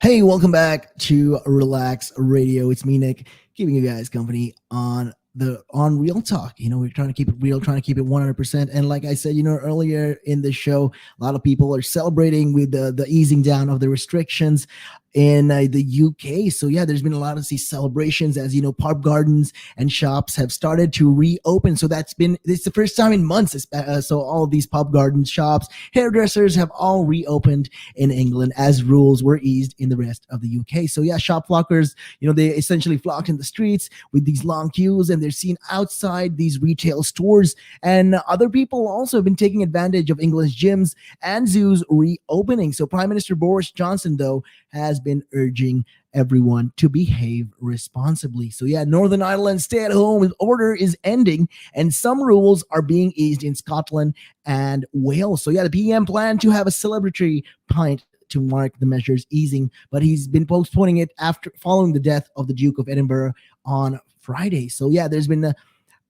Hey, welcome back to Relax Radio. It's me, Nick, keeping you guys company on Real Talk. We're trying to keep it real, trying to keep it 100%. And like I said, earlier in the show, a lot of people are celebrating with the easing down of the restrictions in the UK. So yeah, there's been a lot of these celebrations as pub gardens and shops have started to reopen. So it's the first time in months. So all of these pub gardens, shops, hairdressers have all reopened in England as rules were eased in the rest of the UK. So yeah, shop flockers, they essentially flocked in the streets with these long queues, and they're seen outside these retail stores. And other people also have been taking advantage of English gyms and zoos reopening. So Prime Minister Boris Johnson, though, has been urging everyone to behave responsibly. So yeah, Northern Ireland stay-at-home order is ending, and some rules are being eased in Scotland and Wales. So yeah, the PM planned to have a celebratory pint to mark the measures easing, but he's been postponing it after following the death of the Duke of Edinburgh on Friday. So yeah, there's been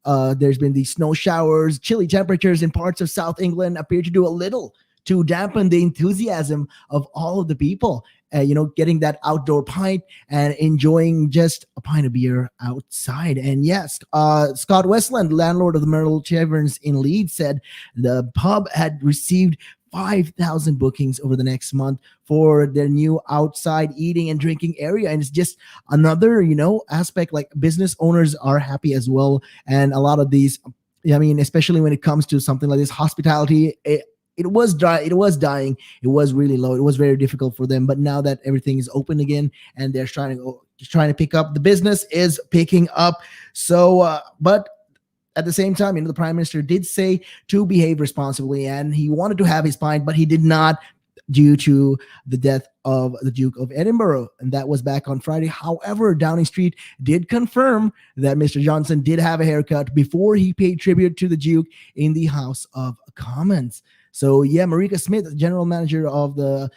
these snow showers, chilly temperatures in parts of South England appear to do a little to dampen the enthusiasm of all of the people, getting that outdoor pint and enjoying just a pint of beer outside. And yes, Scott Westland, landlord of the Myrtle Taverns in Leeds, said the pub had received 5,000 bookings over the next month for their new outside eating and drinking area. And it's just another, aspect, like business owners are happy as well. And a lot of these, especially when it comes to something like this, hospitality, it was dry. It was dying. It was really low. It was very difficult for them. But now that everything is open again and they're trying to pick up, the business is picking up. So, but at the same time, the Prime Minister did say to behave responsibly, and he wanted to have his pint, but he did not, due to the death of the Duke of Edinburgh, and that was back on Friday. However, Downing Street did confirm that Mr. Johnson did have a haircut before he paid tribute to the Duke in the House of Commons. So yeah, Marika Smith, general manager of the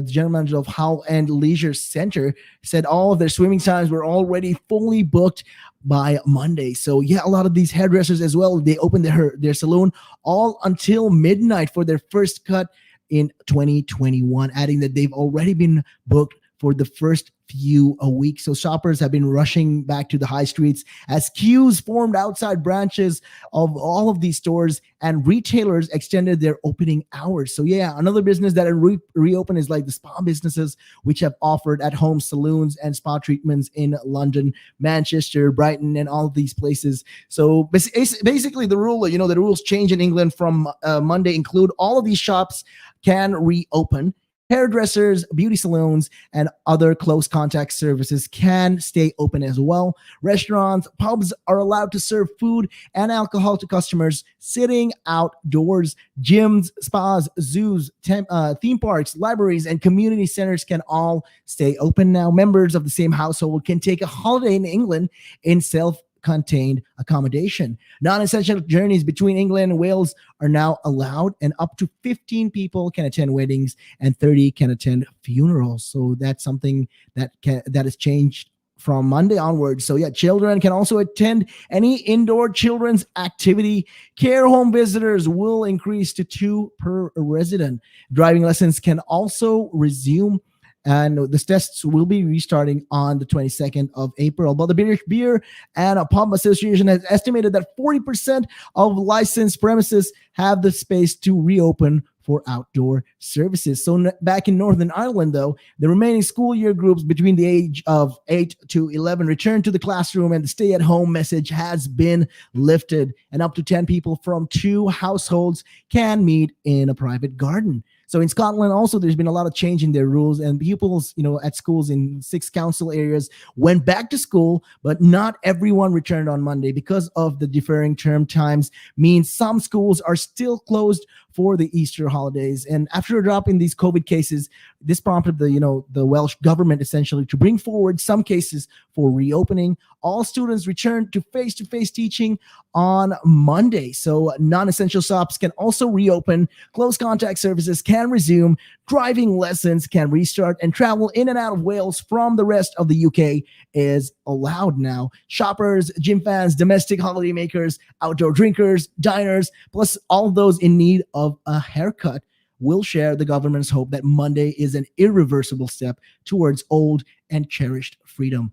general manager of Hull and Leisure Center, said all of their swimming times were already fully booked by Monday. So yeah, a lot of these hairdressers as well, they opened their salon all until midnight for their first cut in 2021, adding that they've already been booked for the first few a week. So shoppers have been rushing back to the high streets as queues formed outside branches of all of these stores, and retailers extended their opening hours. So yeah, another business that reopened is like the spa businesses, which have offered at-home salons and spa treatments in London, Manchester, Brighton, and all of these places. So basically the rules change in England from Monday include all of these shops can reopen. Hairdressers, beauty salons, and other close contact services can stay open as well. Restaurants, pubs are allowed to serve food and alcohol to customers sitting outdoors. Gyms, spas, zoos, theme parks, libraries, and community centers can all stay open now. Members of the same household can take a holiday in England in self-contained accommodation. Non-essential journeys between England and Wales are now allowed, and up to 15 people can attend weddings and 30 can attend funerals. So that's something that has changed from Monday onwards. So yeah, children can also attend any indoor children's activity. Care home visitors will increase to 2 per resident. Driving lessons can also resume, and the tests will be restarting on the 22nd of April. But the British Beer and Pub Association has estimated that 40% of licensed premises have the space to reopen for outdoor services. So back in Northern Ireland, though, the remaining school year groups between the age of 8 to 11 return to the classroom, and the stay-at-home message has been lifted, and up to 10 people from 2 households can meet in a private garden. So in Scotland also, there's been a lot of change in their rules, and pupils, at schools in 6 council areas went back to school, but not everyone returned on Monday because of the deferring term times means some schools are still closed for the Easter holidays. And after dropping these COVID cases, this prompted the Welsh government essentially to bring forward some cases for reopening. All students returned to face-to-face teaching on Monday. So non-essential shops can also reopen. Close contact services can resume. Driving lessons can restart, and travel in and out of Wales from the rest of the UK is allowed now. Shoppers, gym fans, domestic holiday makers, outdoor drinkers, diners, plus all those in need of a haircut will share the government's hope that Monday is an irreversible step towards old and cherished freedom.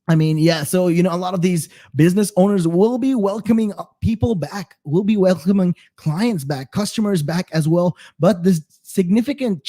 I mean, yeah. So, a lot of these business owners will be welcoming people back, will be welcoming clients back, customers back as well. But this significant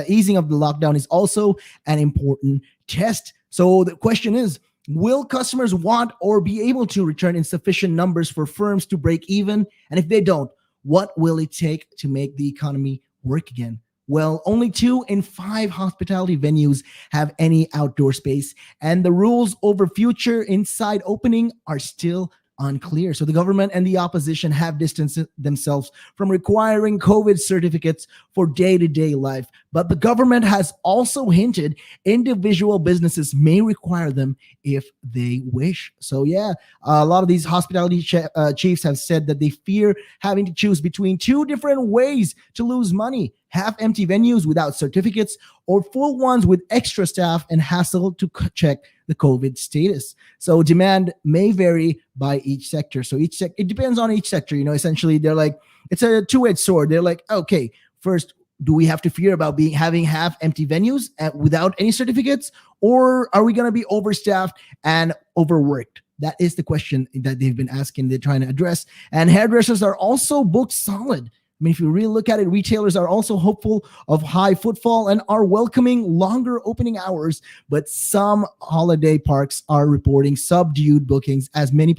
easing of the lockdown is also an important test. So, the question is, will customers want or be able to return in sufficient numbers for firms to break even? And if they don't, what will it take to make the economy work again? Well, only 2 in 5 hospitality venues have any outdoor space, and the rules over future inside opening are still unclear. So the government and the opposition have distanced themselves from requiring COVID certificates for day-to-day life. But the government has also hinted individual businesses may require them if they wish. So yeah, a lot of these hospitality chiefs have said that they fear having to choose between two different ways to lose money: half empty venues without certificates, or full ones with extra staff and hassle to check the COVID status. So demand may vary by each sector. So it depends on each sector. Essentially, they're like, it's a two-edged sword. They're like, okay, first, do we have to fear about having half empty venues without any certificates, or are we going to be overstaffed and overworked? That is the question that they've been asking. They're trying to address. And hairdressers are also booked solid. I mean, if you really look at it, retailers are also hopeful of high footfall and are welcoming longer opening hours. But some holiday parks are reporting subdued bookings as many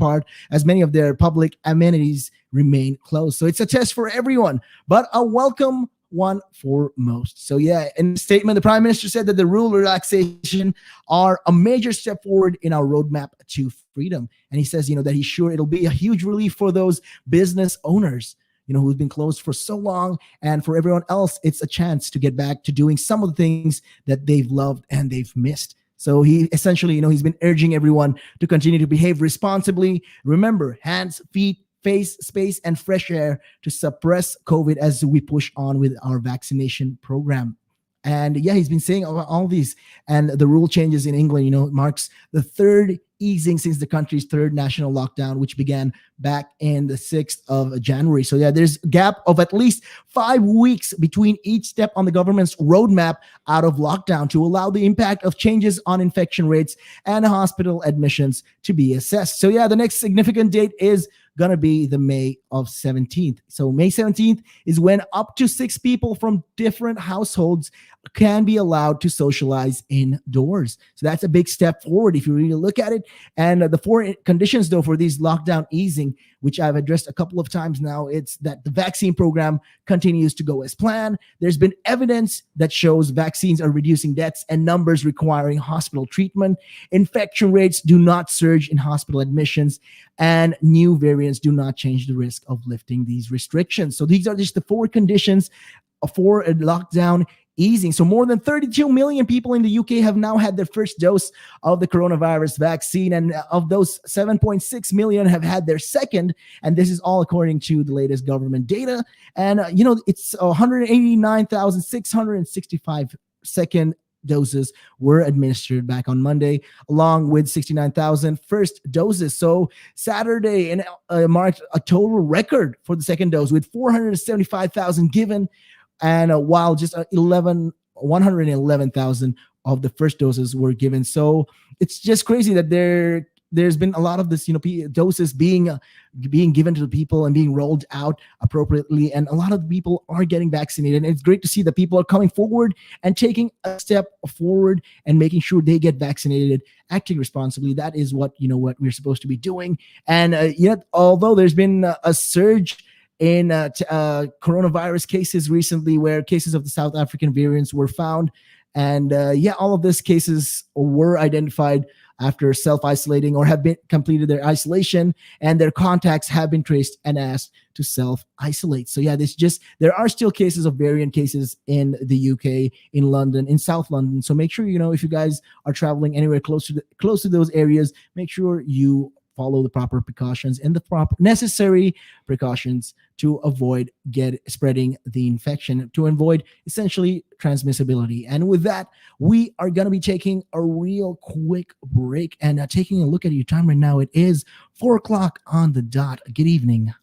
of their public amenities remain closed. So it's a test for everyone, but a welcome one for most. So yeah, in the statement, the Prime Minister said that the rule relaxation are a major step forward in our roadmap to freedom. And he says, that he's sure it'll be a huge relief for those business owners, who's been closed for so long. And for everyone else, it's a chance to get back to doing some of the things that they've loved and they've missed. So he essentially, he's been urging everyone to continue to behave responsibly. Remember, hands, feet, face, space, and fresh air to suppress COVID as we push on with our vaccination program. And yeah, he's been saying all these, and the rule changes in England, marks the third easing since the country's third national lockdown, which began back in the 6th of January. So yeah, there's a gap of at least 5 weeks between each step on the government's roadmap out of lockdown to allow the impact of changes on infection rates and hospital admissions to be assessed. So yeah, the next significant date is going to be the May of 17th. So May 17th is when up to 6 people from different households can be allowed to socialize indoors. So that's a big step forward if you really look at it. And the 4 conditions, though, for these lockdown easing, which I've addressed a couple of times now, it's that the vaccine program continues to go as planned. There's been evidence that shows vaccines are reducing deaths and numbers requiring hospital treatment. Infection rates do not surge in hospital admissions, and new variants do not change the risk of lifting these restrictions. So these are just the 4 conditions for a lockdown easing. So more than 32 million people in the UK have now had their first dose of the coronavirus vaccine. And of those, 7.6 million have had their second. And this is all according to the latest government data. And, it's 189,665 second doses were administered back on Monday, along with 69,000 first doses. So Saturday marked a total record for the second dose with 475,000 given. And while just 111,000 of the first doses were given. So it's just crazy that there's been a lot of this, doses being given to the people and being rolled out appropriately. And a lot of people are getting vaccinated. And it's great to see that people are coming forward and taking a step forward and making sure they get vaccinated, acting responsibly. That is what we're supposed to be doing. And yet, although there's been a surge in coronavirus cases recently, where cases of the South African variants were found. And all of these cases were identified after self-isolating or have been completed their isolation, and their contacts have been traced and asked to self-isolate. So yeah, there are still cases of variant cases in the UK, in London, in South London. So make sure, if you guys are traveling anywhere close to those areas, make sure you follow the proper precautions and the proper necessary precautions to avoid spreading the infection, to avoid essentially transmissibility. And with that, we are going to be taking a real quick break and taking a look at your time right now. It is 4:00 on the dot. Good evening.